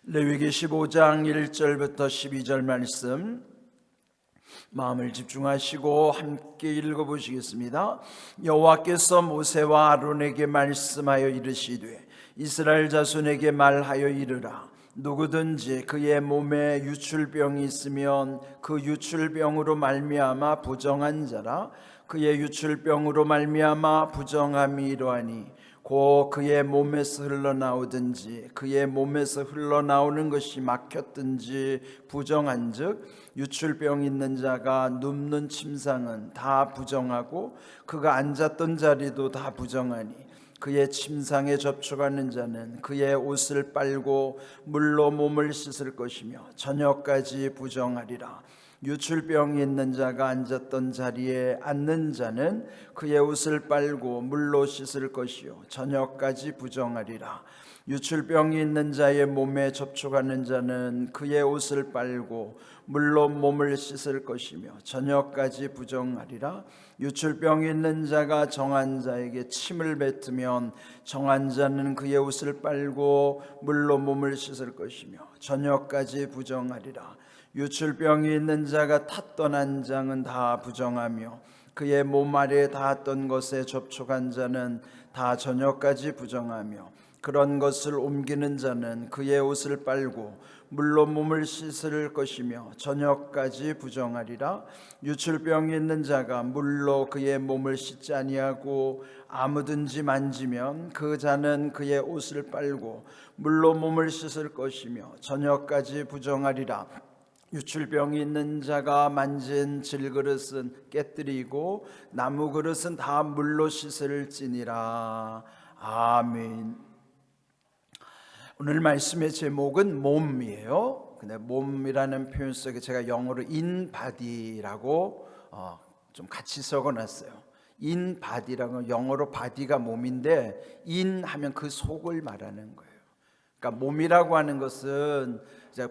레위기 15장 1절부터 12절 말씀 마음을 집중하시고 함께 읽어보시겠습니다. 여호와께서 모세와 아론에게 말씀하여 이르시되 이스라엘 자손에게 말하여 이르라. 누구든지 그의 몸에 유출병이 있으면 그 유출병으로 말미암아 부정한 자라. 그의 유출병으로 말미암아 부정함이 이러하니 곧 그의 몸에서 흘러나오든지 그의 몸에서 흘러나오는 것이 막혔든지 부정한즉 유출병 있는 자가 눕는 침상은 다 부정하고 그가 앉았던 자리도 다 부정하니 그의 침상에 접촉하는 자는 그의 옷을 빨고 물로 몸을 씻을 것이며 저녁까지 부정하리라. 유출병이 있는 자가 앉았던 자리에 앉는 자는 그의 옷을 빨고 물로 씻을 것이요 저녁까지 부정하리라. 유출병이 있는 자의 몸에 접촉하는 자는 그의 옷을 빨고 물로 몸을 씻을 것이며 저녁까지 부정하리라. 유출병이 있는 자가 정한 자에게 침을 뱉으면 정한 자는 그의 옷을 빨고 물로 몸을 씻을 것이며 저녁까지 부정하리라. 유출병이 있는 자가 탔던 한장은 다 부정하며 그의 몸 아래에 닿았던 것에 접촉한 자는 다 저녁까지 부정하며 그런 것을 옮기는 자는 그의 옷을 빨고 물로 몸을 씻을 것이며 저녁까지 부정하리라. 유출병이 있는 자가 물로 그의 몸을 씻지 아니하고 아무든지 만지면 그 자는 그의 옷을 빨고 물로 몸을 씻을 것이며 저녁까지 부정하리라. 유출병이 있는 자가 만진 질그릇은 깨뜨리고 나무 그릇은 다 물로 씻을지니라. 아멘. 오늘 말씀의 제목은 몸이에요. 근데 몸이라는 표현 속에 제가 영어로 인바디라고 좀 같이 적어놨어요. 인바디라고, 영어로 바디가 몸인데 인 하면 그 속을 말하는 거예요. 그러니까 몸이라고 하는 것은 이제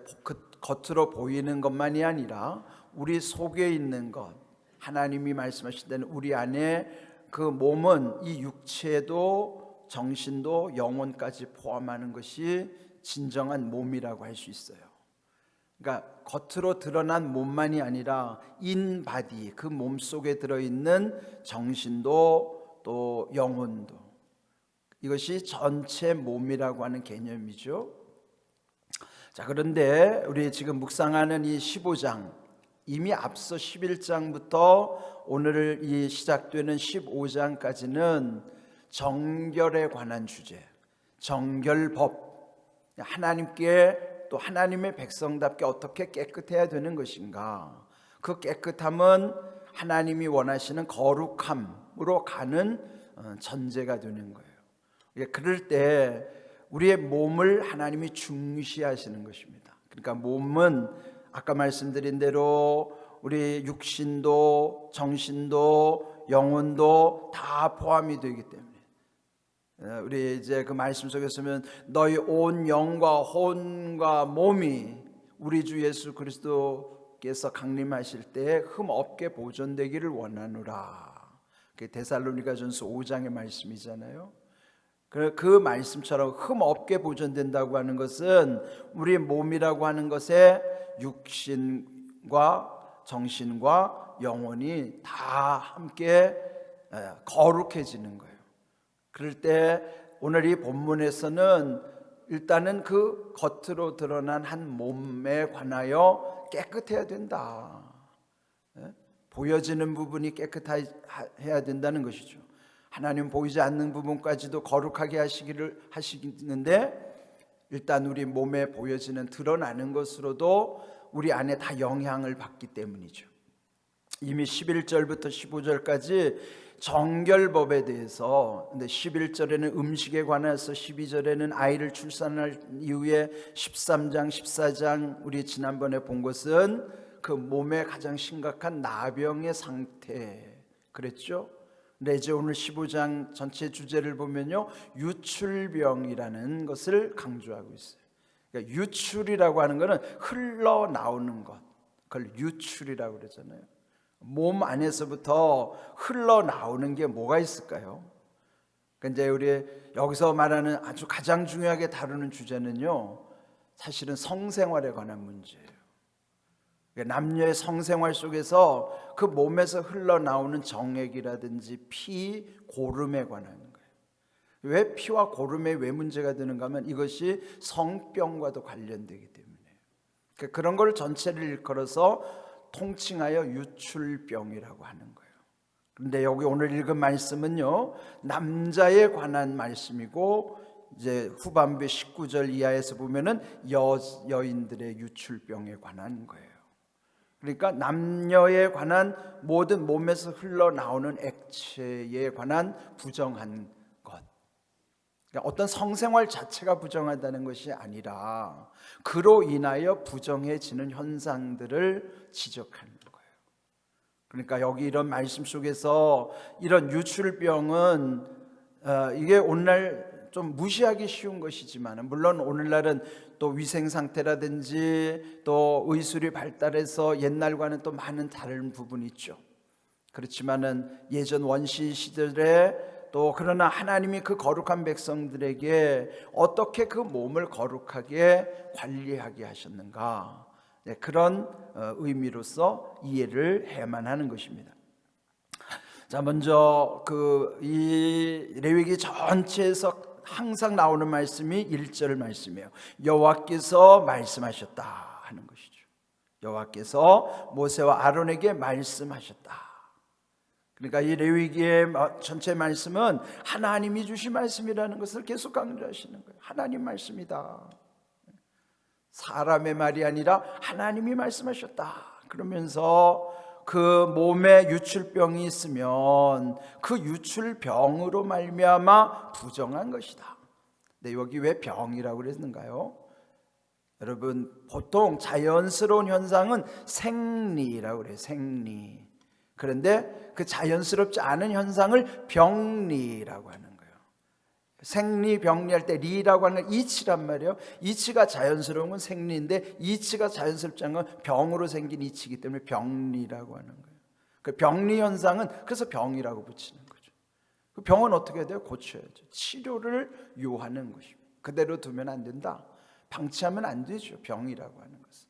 겉으로 보이는 것만이 아니라 우리 속에 있는 것, 하나님이 말씀하실 때는 우리 안에 그 몸은 이 육체도 정신도 영혼까지 포함하는 것이 진정한 몸이라고 할 수 있어요. 그러니까 겉으로 드러난 몸만이 아니라 인바디, 그 몸 속에 들어있는 정신도 또 영혼도, 이것이 전체 몸이라고 하는 개념이죠. 자, 그런데 우리 지금 묵상하는 이 15장, 이미 앞서 11장부터 오늘 이 시작되는 15장까지는 정결에 관한 주제, 정결법, 하나님께 또 하나님의 백성답게 어떻게 깨끗해야 되는 것인가, 그 깨끗함은 하나님이 원하시는 거룩함으로 가는 전제가 되는 거예요. 그럴 때 우리의 몸을 하나님이 중시하시는 것입니다. 그러니까 몸은 아까 말씀드린 대로 우리 육신도 정신도 영혼도 다 포함이 되기 때문에 우리 이제 그 말씀 속에 보면 너희 온 영과 혼과 몸이 우리 주 예수 그리스도께서 강림하실 때 흠없게 보존되기를 원하노라. 그게 데살로니가전서 5장의 말씀이잖아요. 그 말씀처럼 흠없게 보존된다고 하는 것은 우리 몸이라고 하는 것에 육신과 정신과 영혼이 다 함께 거룩해지는 거예요. 그럴 때 오늘 이 본문에서는 일단은 그 겉으로 드러난 한 몸에 관하여 깨끗해야 된다, 보여지는 부분이 깨끗해야 된다는 것이죠. 하나님 보이지 않는 부분까지도 거룩하게 하시는데 일단 우리 몸에 보여지는 드러나는 것으로도 우리 안에 다 영향을 받기 때문이죠. 이미 11절부터 15절까지 정결법에 대해서, 근데 11절에는 음식에 관해서, 12절에는 아이를 출산할 이후에 13장 14장 우리 지난번에 본 것은 그 몸의 가장 심각한 나병의 상태 그랬죠. 근데 이제 오늘 15장 전체 주제를 보면요, 유출병이라는 것을 강조하고 있어요. 그러니까 유출이라고 하는 것은 흘러나오는 것, 그걸 유출이라고 그러잖아요. 몸 안에서부터 흘러나오는 게 뭐가 있을까요? 그러니까 이제 우리 여기서 말하는 아주 가장 중요하게 다루는 주제는요, 사실은 성생활에 관한 문제예요. 남녀의 성생활 속에서 그 몸에서 흘러나오는 정액이라든지 피, 고름에 관한 거예요. 왜 피와 고름에 왜 문제가 되는가 하면 이것이 성병과도 관련되기 때문에 그런 걸 전체를 일컬어서 통칭하여 유출병이라고 하는 거예요. 그런데 여기 오늘 읽은 말씀은요, 남자에 관한 말씀이고 이제 후반부 19절 이하에서 보면은 여인들의 유출병에 관한 거예요. 그러니까 남녀에 관한 모든 몸에서 흘러나오는 액체에 관한 부정한 것, 그러니까 어떤 성생활 자체가 부정하다는 것이 아니라 그로 인하여 부정해지는 현상들을 지적하는 거예요. 그러니까 여기 이런 말씀 속에서 이런 유출병은 이게 오늘날 좀 무시하기 쉬운 것이지만, 물론 오늘날은 또 위생 상태라든지 또 의술이 발달해서 옛날과는 또 많은 다른 부분이 있죠. 그렇지만은 예전 원시 시절에 또 그러나 하나님이 그 거룩한 백성들에게 어떻게 그 몸을 거룩하게 관리하게 하셨는가, 그런 의미로서 이해를 해야만 하는 것입니다. 자, 먼저 이 레위기 전체에서 항상 나오는 말씀이 1절 말씀이에요. 여호와께서 말씀하셨다 하는 것이죠. 여호와께서 모세와 아론에게 말씀하셨다. 그러니까 이 레위기의 전체 말씀은 하나님이 주신 말씀이라는 것을 계속 강조하시는 거예요. 하나님 말씀이다. 사람의 말이 아니라 하나님이 말씀하셨다. 그러면서 그 몸에 유출병이 있으면 그 유출병으로 말미암아 부정한 것이다. 근데 여기 왜 병이라고 그랬는가요? 여러분, 보통 자연스러운 현상은 생리라고 그래요. 생리. 그런데 그 자연스럽지 않은 현상을 병리라고 하는 거예요. 생리, 병리할 때 리라고 하는 건 이치란 말이에요. 이치가 자연스러운 건 생리인데 이치가 자연스럽지 않은 건 병으로 생긴 이치이기 때문에 병리라고 하는 거예요. 그 병리 현상은 그래서 병이라고 붙이는 거죠. 그 병은 어떻게 해야 돼요? 고쳐야죠. 치료를 요하는 것입니다. 그대로 두면 안 된다. 방치하면 안 되죠. 병이라고 하는 것은.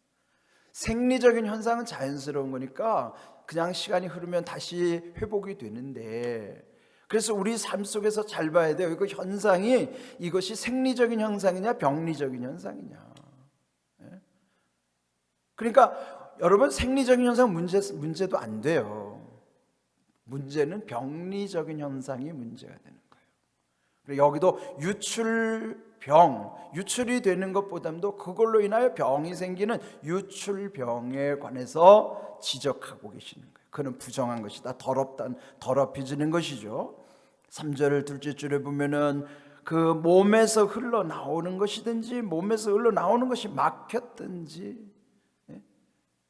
생리적인 현상은 자연스러운 거니까 그냥 시간이 흐르면 다시 회복이 되는데, 그래서 우리 삶 속에서 잘 봐야 돼요. 이거 현상이 이것이 생리적인 현상이냐 병리적인 현상이냐. 그러니까 여러분, 생리적인 현상 문제도 안 돼요. 문제는 병리적인 현상이 문제가 되는 거예요. 그리고 여기도 유출이 되는 것보다도 그걸로 인하여 병이 생기는 유출병에 관해서 지적하고 계시는 거예요. 그는 부정한 것이다. 더럽혀지는 것이죠. 3절 둘째 줄에 보면은 그 몸에서 흘러나오는 것이든지 몸에서 흘러나오는 것이 막혔든지,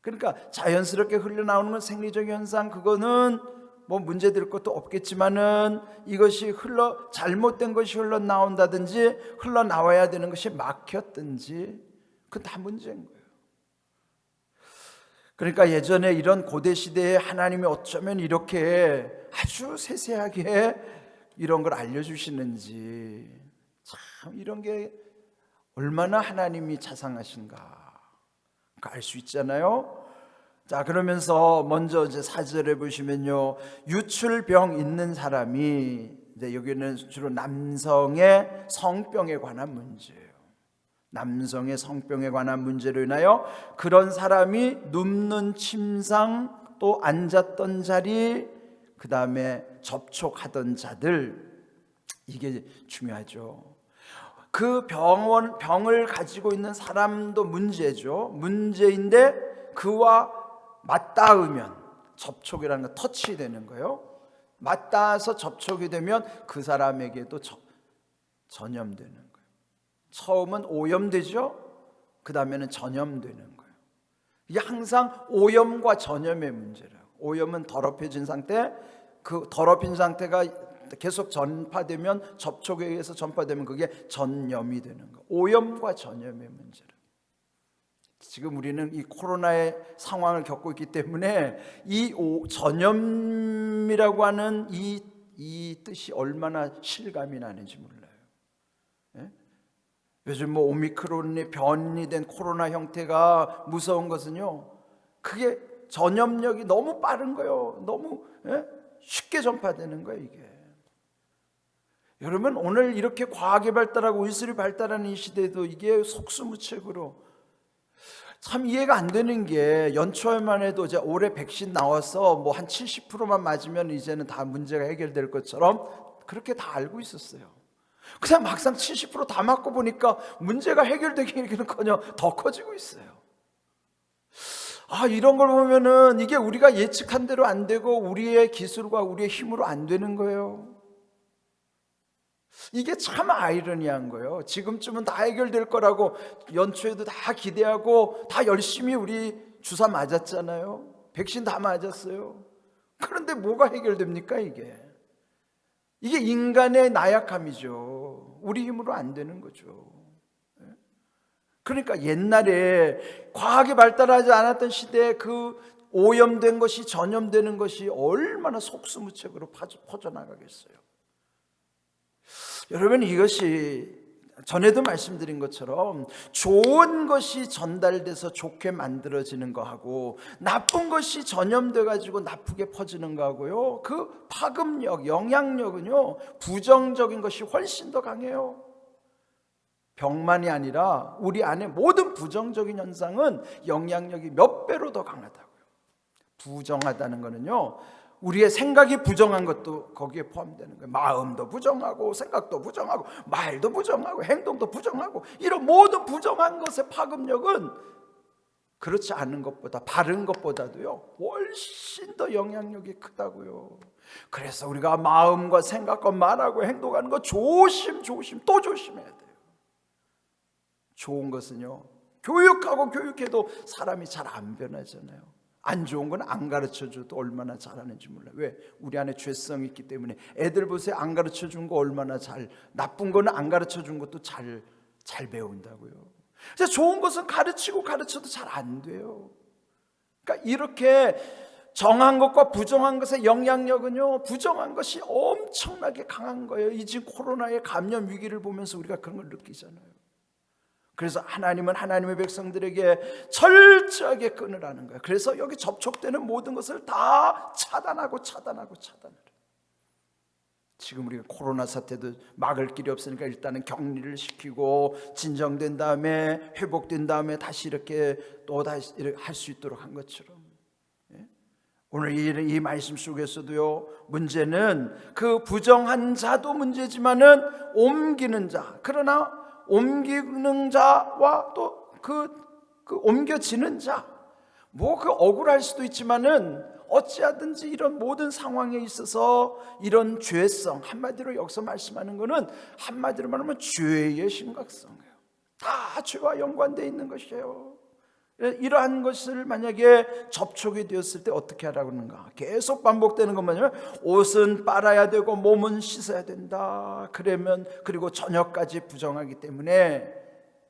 그러니까 자연스럽게 흘러나오는 건 생리적 현상, 그거는 뭐 문제될 것도 없겠지만은 이것이 잘못된 것이 흘러나온다든지 흘러나와야 되는 것이 막혔든지, 그건 다 문제인 거예요. 그러니까 예전에 이런 고대 시대에 하나님이 어쩌면 이렇게 아주 세세하게 이런 걸 알려주시는지, 참 이런 게 얼마나 하나님이 자상하신가 알 수 있잖아요. 자, 그러면서 먼저 이제 4절에 보시면요, 유출병 있는 사람이, 이제 여기는 주로 남성의 성병에 관한 문제예요. 남성의 성병에 관한 문제로 인하여 그런 사람이 눕는 침상, 또 앉았던 자리, 그 다음에 접촉하던 자들, 이게 중요하죠. 그 병을 가지고 있는 사람도 문제죠. 문제인데 그와 맞닿으면, 접촉이라는 거 터치되는 거예요. 맞닿아서 접촉이 되면 그 사람에게도 전염되는 거예요. 처음은 오염되죠. 그 다음에는 전염되는 거예요. 이게 항상 오염과 전염의 문제라고. 오염은 더럽혀진 상태, 그 더럽힌 상태가 계속 전파되면, 접촉에 의해서 전파되면 그게 전염이 되는 거예요. 오염과 전염의 문제라고. 지금 우리는 이 코로나의 상황을 겪고 있기 때문에 이 전염이라고 하는 이 뜻이 얼마나 실감이 나는지 몰라요. 요즘 뭐 오미크론이 변이 된 코로나 형태가 무서운 것은요, 그게 전염력이 너무 빠른 거예요. 너무 쉽게 전파되는 거예요, 이게. 여러분, 오늘 이렇게 과학이 발달하고 의술이 발달하는 이 시대에도 이게 속수무책으로 참 이해가 안 되는 게, 연초에만 해도 이제 올해 백신 나와서 뭐 한 70%만 맞으면 이제는 다 문제가 해결될 것처럼 그렇게 다 알고 있었어요. 그냥 막상 70%다 맞고 보니까 문제가 해결되기는커녕 더 커지고 있어요. 이런 걸 보면은 이게 우리가 예측한 대로 안 되고 우리의 기술과 우리의 힘으로 안 되는 거예요. 이게 참 아이러니한 거예요. 지금쯤은 다 해결될 거라고 연초에도 다 기대하고 다 열심히 우리 주사 맞았잖아요. 백신 다 맞았어요. 그런데 뭐가 해결됩니까? 이게 인간의 나약함이죠. 우리 힘으로 안 되는 거죠. 그러니까 옛날에 과학이 발달하지 않았던 시대에 그 오염된 것이, 전염되는 것이 얼마나 속수무책으로 퍼져나가겠어요. 여러분, 이것이 전에도 말씀드린 것처럼 좋은 것이 전달돼서 좋게 만들어지는 거하고 나쁜 것이 전염돼 가지고 나쁘게 퍼지는 거하고요, 그 파급력, 영향력은요, 부정적인 것이 훨씬 더 강해요. 병만이 아니라 우리 안에 모든 부정적인 현상은 영향력이 몇 배로 더 강하다고요. 부정하다는 거는요, 우리의 생각이 부정한 것도 거기에 포함되는 거예요. 마음도 부정하고 생각도 부정하고 말도 부정하고 행동도 부정하고, 이런 모든 부정한 것의 파급력은 그렇지 않은 것보다, 바른 것보다도요 훨씬 더 영향력이 크다고요. 그래서 우리가 마음과 생각과 말하고 행동하는 거 조심 또 조심해야 돼요. 좋은 것은요, 교육하고 교육해도 사람이 잘 안 변하잖아요. 안 좋은 건 안 가르쳐줘도 얼마나 잘하는지 몰라요. 왜? 우리 안에 죄성이 있기 때문에. 애들 보세요. 안 가르쳐준 거 얼마나 나쁜 거는 안 가르쳐준 것도 잘 배운다고요. 그래서 좋은 것은 가르쳐도 잘 안 돼요. 그러니까 이렇게 정한 것과 부정한 것의 영향력은요, 부정한 것이 엄청나게 강한 거예요. 이 지금 코로나의 감염 위기를 보면서 우리가 그런 걸 느끼잖아요. 그래서 하나님은 하나님의 백성들에게 철저하게 끊으라는 거예요. 그래서 여기 접촉되는 모든 것을 다 차단하라. 지금 우리가 코로나 사태도 막을 길이 없으니까 일단은 격리를 시키고 진정된 다음에, 회복된 다음에 다시 이렇게 또 다시 할 수 있도록 한 것처럼, 오늘 이 말씀 속에서도요, 문제는 그 부정한 자도 문제지만은 옮기는 자, 그러나 옮기는 자와 또 그 옮겨지는 자, 뭐 그 억울할 수도 있지만은 어찌하든지 이런 모든 상황에 있어서 이런 죄성, 한마디로 여기서 말씀하는 것은 한마디로 말하면 죄의 심각성이에요. 다 죄와 연관되어 있는 것이에요. 이러한 것을 만약에 접촉이 되었을 때 어떻게 하라고 하는가? 계속 반복되는 것만요. 옷은 빨아야 되고 몸은 씻어야 된다. 그리고 저녁까지 부정하기 때문에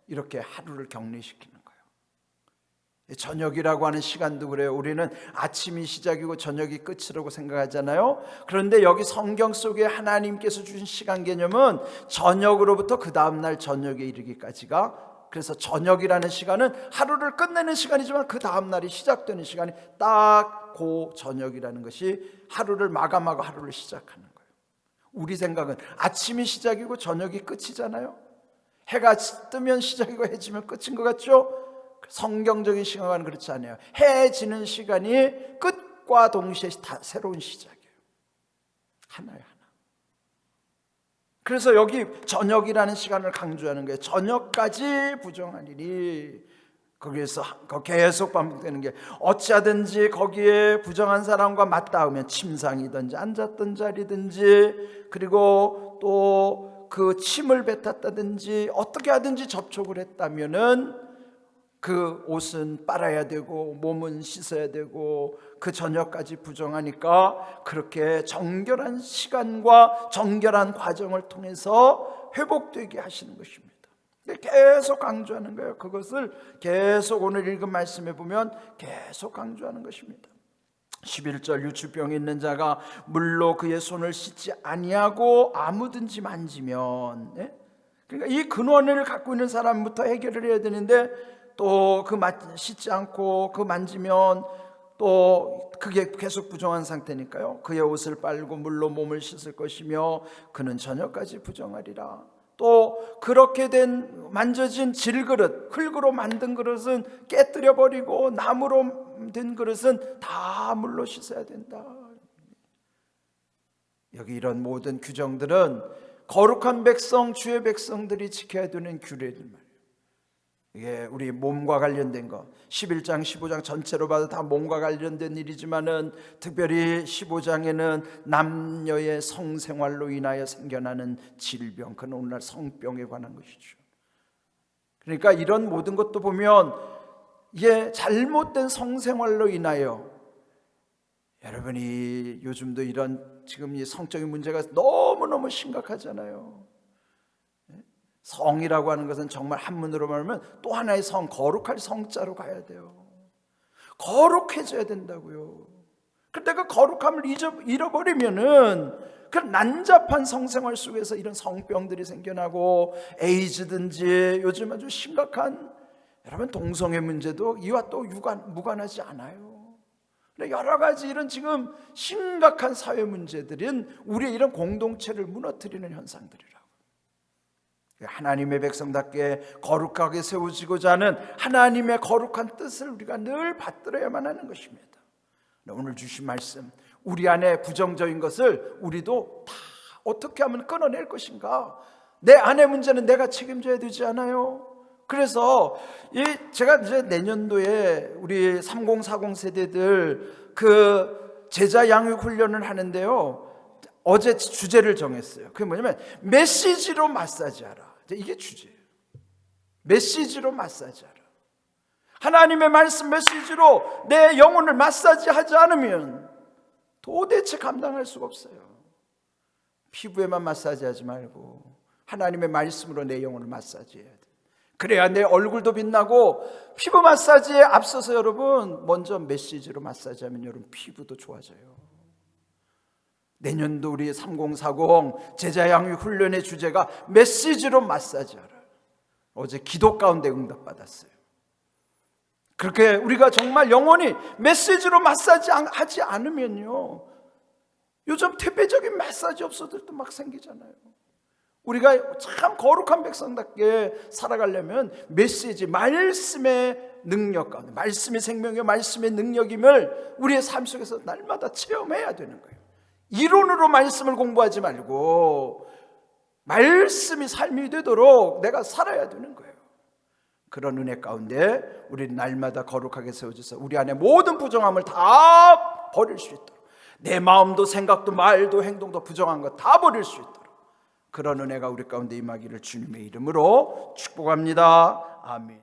이렇게 하루를 격리시키는 거예요. 저녁이라고 하는 시간도 그래요. 우리는 아침이 시작이고 저녁이 끝이라고 생각하잖아요. 그런데 여기 성경 속에 하나님께서 주신 시간 개념은 저녁으로부터 그 다음날 저녁에 이르기까지가, 그래서 저녁이라는 시간은 하루를 끝내는 시간이지만 그 다음날이 시작되는 시간이 딱 그 저녁이라는 것이 하루를 마감하고 하루를 시작하는 거예요. 우리 생각은 아침이 시작이고 저녁이 끝이잖아요. 해가 뜨면 시작이고 해 지면 끝인 것 같죠? 성경적인 시간은 그렇지 않아요. 해 지는 시간이 끝과 동시에 다 새로운 시작이에요. 하나예요. 그래서 여기 저녁이라는 시간을 강조하는 거예요. 저녁까지 부정하리니. 거기에서 계속 반복되는 게, 어찌하든지 거기에 부정한 사람과 맞닿으면 침상이든지 앉았던 자리든지, 그리고 또 그 침을 뱉었다든지 어떻게 하든지 접촉을 했다면은 그 옷은 빨아야 되고 몸은 씻어야 되고 그 저녁까지 부정하니까 그렇게 정결한 시간과 정결한 과정을 통해서 회복되게 하시는 것입니다. 계속 강조하는 거예요. 그것을 계속 오늘 읽은 말씀에 보면 계속 강조하는 것입니다. 11절, 유추병이 있는 자가 물로 그의 손을 씻지 아니하고 아무든지 만지면, 그러니까 이 근원을 갖고 있는 사람부터 해결을 해야 되는데 또 그 씻지 않고 그 만지면 또 그게 계속 부정한 상태니까요. 그의 옷을 빨고 물로 몸을 씻을 것이며 그는 저녁까지 부정하리라. 또 그렇게 된 만져진 질그릇, 흙으로 만든 그릇은 깨뜨려 버리고 나무로 된 그릇은 다 물로 씻어야 된다. 여기 이런 모든 규정들은 거룩한 백성, 주의 백성들이 지켜야 되는 규례들 말이에요. 이게 우리 몸과 관련된 거 11장 15장 전체로 봐도 다 몸과 관련된 일이지만은 특별히 15장에는 남녀의 성생활로 인하여 생겨나는 질병, 그는 오늘날 성병에 관한 것이죠. 그러니까 이런 모든 것도 보면 이게 잘못된 성생활로 인하여, 여러분이 요즘도 이런 지금 이 성적인 문제가 너무너무 심각하잖아요. 성이라고 하는 것은 정말 한문으로 말하면 또 하나의 성, 거룩할 성자로 가야 돼요. 거룩해져야 된다고요. 그런데 그 거룩함을 잃어버리면은 그 난잡한 성생활 속에서 이런 성병들이 생겨나고 에이즈든지 요즘 아주 심각한 여러분 동성애 문제도 이와 또 무관하지 않아요. 여러 가지 이런 지금 심각한 사회 문제들은 우리의 이런 공동체를 무너뜨리는 현상들이라고. 하나님의 백성답게 거룩하게 세워지고자 하는 하나님의 거룩한 뜻을 우리가 늘 받들어야만 하는 것입니다. 오늘 주신 말씀, 우리 안에 부정적인 것을 우리도 다 어떻게 하면 끊어낼 것인가? 내 안의 문제는 내가 책임져야 되지 않아요? 그래서 제가 이제 내년도에 우리 3040 세대들 그 제자 양육 훈련을 하는데요, 어제 주제를 정했어요. 그게 뭐냐면 메시지로 마사지하라. 이게 주제예요. 메시지로 마사지하라. 하나님의 말씀 메시지로 내 영혼을 마사지하지 않으면 도대체 감당할 수가 없어요. 피부에만 마사지하지 말고 하나님의 말씀으로 내 영혼을 마사지해야 돼. 그래야 내 얼굴도 빛나고, 피부 마사지에 앞서서 여러분 먼저 메시지로 마사지하면 여러분 피부도 좋아져요. 내년도 우리 3040 제자 양육 훈련의 주제가 메시지로 마사지하라. 어제 기도 가운데 응답받았어요. 그렇게 우리가 정말 영원히 메시지로 마사지하지 않으면요, 요즘 퇴폐적인 마사지 업소들도 막 생기잖아요. 우리가 참 거룩한 백성답게 살아가려면 메시지, 말씀의 능력 가운데, 말씀의 생명이요 말씀의 능력임을 우리의 삶 속에서 날마다 체험해야 되는 거예요. 이론으로 말씀을 공부하지 말고 말씀이 삶이 되도록 내가 살아야 되는 거예요. 그런 은혜 가운데 우리는 날마다 거룩하게 세워져서 우리 안에 모든 부정함을 다 버릴 수 있도록, 내 마음도 생각도 말도 행동도 부정한 것 다 버릴 수 있도록 그런 은혜가 우리 가운데 임하기를 주님의 이름으로 축복합니다. 아멘.